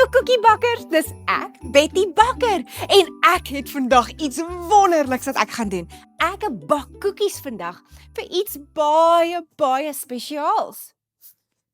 Hallo koekiebakkers, dis ek, Betty Bakker. En ek het vandag iets wonderliks wat ek gaan doen. Ek bak koekies vandag vir iets baie spesiaals.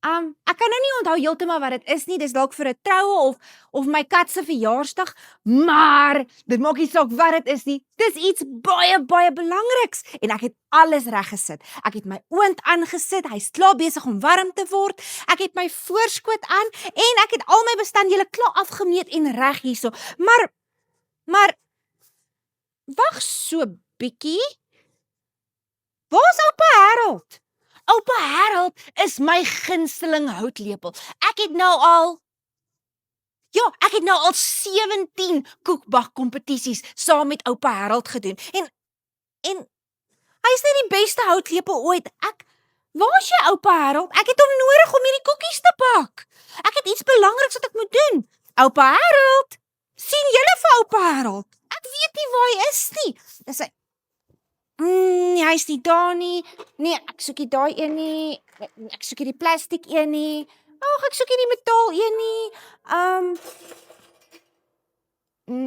Ek kan nou nie onthou heeltemal wat dit is nie, dis dalk vir 'n troue of my kat se verjaarsdag, maar dit maak nie saak wat dit is nie. Dis iets baie belangriks en ek het alles reg gesit. Ek het my oond aangesit, hy's klaar besig om warm te word. Ek het my voorskoot aan en ek het al my bestanddele klaar afgemeet en reg hierso. Maar wag so bietjie. Waar's oupa Harold? Oupa Harold is my gunsteling houtlepel. Ek het nou al 17 koekbakkompetisies saam met oupa Harold gedoen. En hy is net die beste houtlepel ooit. Waar is jy, oupa Harold? Ek het hom nodig om hierdie koekies te bak. Ek het iets belangriks wat ek moet doen. Oupa Harold, sien julle vir oupa Harold? Ek weet nie waar hy is nie. Dis hy. Nee, hy is nie daar nie. Nee, ek soek nie daai een nie. Ek soek nie die plastiek een nie. Ag, ek soek nie die metaal een nie.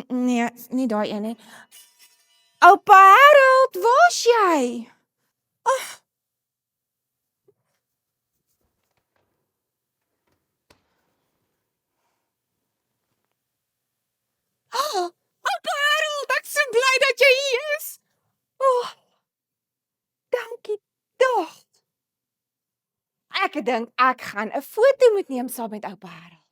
Nee, nie daai een nie. Oupa Harold, waar's jy? Oupa Harold, ek is so bly dat jy hier is. Dankie tog. Ek dink ek gaan 'n foto moet neem saam met oupa Harold.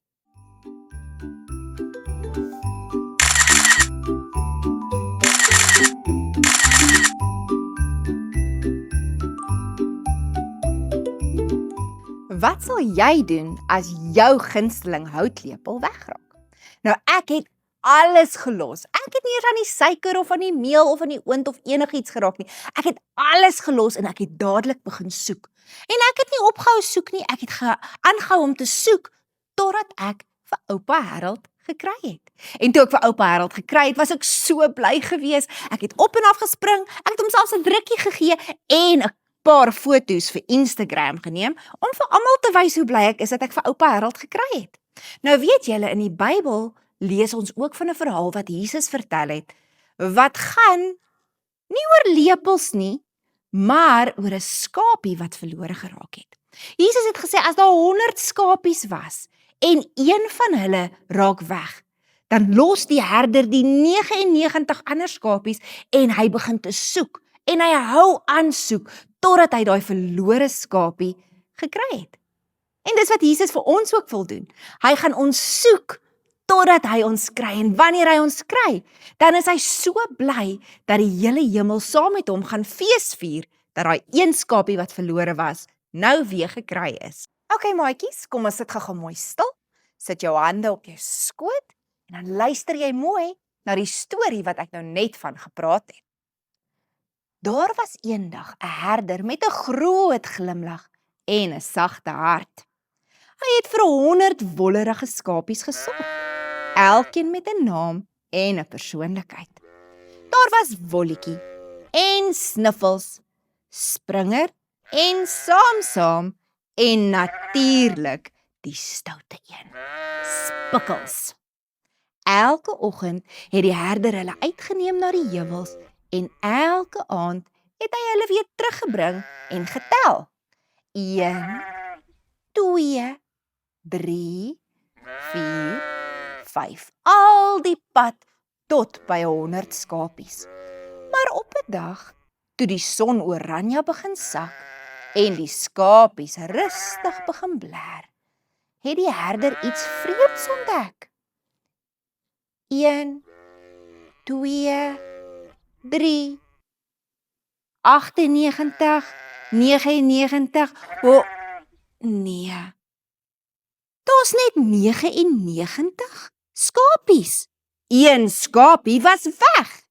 Wat sal jy doen as jou gunsteling houtlepel wegraak? Nou ek het alles gelos. Ek het nie eers aan die suiker of aan die meel of aan die oond of enigiets geraak nie. Ek het alles gelos en ek het dadelik begin soek. En ek het nie opgehou soek nie, ek het aangehou om te soek totdat ek vir oupa Harold gekry het. En toe ek vir oupa Harold gekry het, was ek so bly gewees. Ek het op en af gespring, ek het hom selfs 'n drukkie gegee en 'n paar foto's vir Instagram geneem om vir almal te wys hoe bly ek is dat ek vir oupa Harold gekry het. Nou weet julle, in die Bybel lees ons ook van 'n verhaal wat Jesus vertel het, wat gaan nie oor lepels nie, maar oor 'n skapie wat verlore geraak het. Jesus het gesê, as daar 100 skapies was, en een van hulle raak weg, dan los die herder die 99 ander skapies, en hy begin te soek, en hy hou aan soek, totdat hy daai verlore skapie gekry het. En dis wat Jesus vir ons ook wil doen. Hy gaan ons soek, totdat hy ons kry, en wanneer hy ons kry, dan is hy so bly, dat die hele hemel saam met hom gaan feesvier, dat daai een skapie wat verlore was, nou weer gekry is. Okay maatjies, kom ons sit gou mooi stil, sit jou hande op jou skoot, en dan luister jy mooi na die storie wat ek nou net van gepraat het. Daar was eendag 'n herder met 'n groot glimlag en 'n sagte hart. Hy het vir 100 wollerige skapies gesorg, elkeen met 'n naam en 'n persoonlikheid. Daar was Wolletjie en Sniffels, Springer en Saam en natuurlik die stoute een, Spikkels. Elke oggend het die herder hulle uitgeneem na die heuwels en elke aand het hy hulle weer teruggebring en getel. 1, 2, 3, 4, 5, al die pad tot by 100 skapies. Maar op 'n dag, toe die son oranje begin sak en die skapies rustig begin bler, het die herder iets vreemds ontdek. 1, 2, 3, 98, 99, nee, daar's net 99 skapies. Een skapie was weg.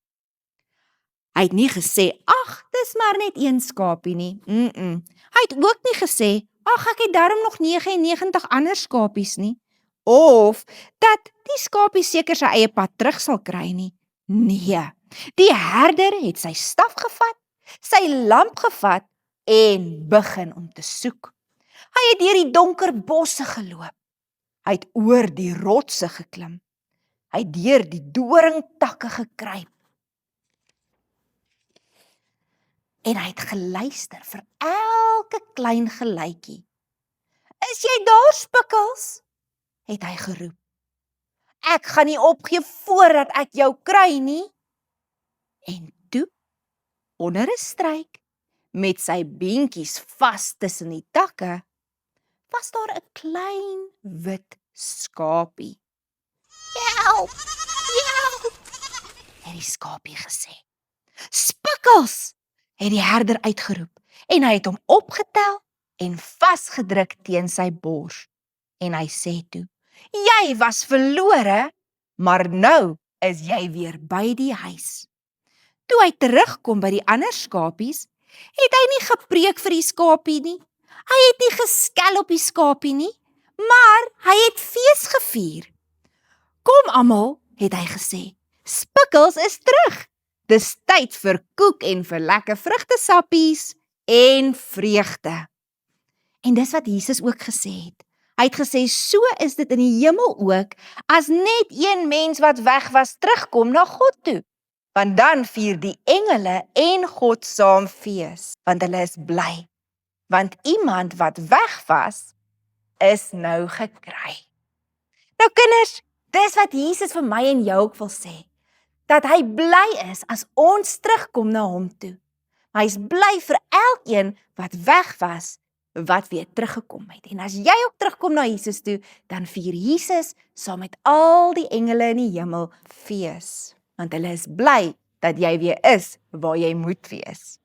Hy het nie gesê, ag, dis maar net een skapie nie. Hy het ook nie gesê, ag, ek het darm nog 99 ander skapies nie. Of dat die skapie seker sy eie pad terug sal kry nie. Nee, die herder het sy staf gevat, sy lamp gevat en begin om te soek. Hy het deur die donker bosse geloop. Hy het oor die rotse geklim. Hy het deur die doringtakke gekruip. En hy het geluister vir elke klein geluidjie. Is jy daar, Spikkels? Het hy geroep. Ek gaan nie opgee voordat ek jou kry nie. En toe, onder 'n struik, met sy beentjies vas tussen die takke, was daar 'n klein wit skapie. Help! Help! Het die skapie gesê. Spikkels! Het die herder uitgeroep en hy het hom opgetel en vasgedruk teen sy bors. En hy sê toe, jy was verlore, maar nou is jy weer by die huis. Toe hy terugkom by die ander skapies, het hy nie gepreek vir die skapie nie. Hy het nie geskel op die skapie nie, maar hy het fees gevier. Kom almal, het hy gesê, Spikkels is terug. Dis tyd vir koek en vir lekker vrugtesappies en vreugde. En dis wat Jesus ook gesê het. Hy het gesê, so is dit in die hemel ook, as net een mens wat weg was terugkom na God toe. Want dan vier die engele en God saam fees, want hulle is bly. Want iemand wat weg was, is nou gekry. Nou kinders, dis wat Jesus vir my en jou ook wil sê, dat hy bly is as ons terugkom na hom toe. Hy is bly vir elkeen wat weg was, wat weer teruggekom het. En as jy ook terugkom na Jesus toe, dan vier Jesus saam met al die engele in die hemel fees. Want hulle is bly dat jy weer is waar jy moet wees.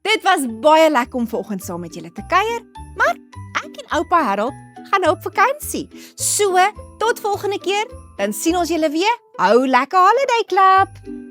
Dit was baie lekker om vanoggend saam met julle te kuier, maar ek en oupa Harold gaan nou op vakansie. So, tot volgende keer, dan sien ons julle weer. Hou lekker holiday club!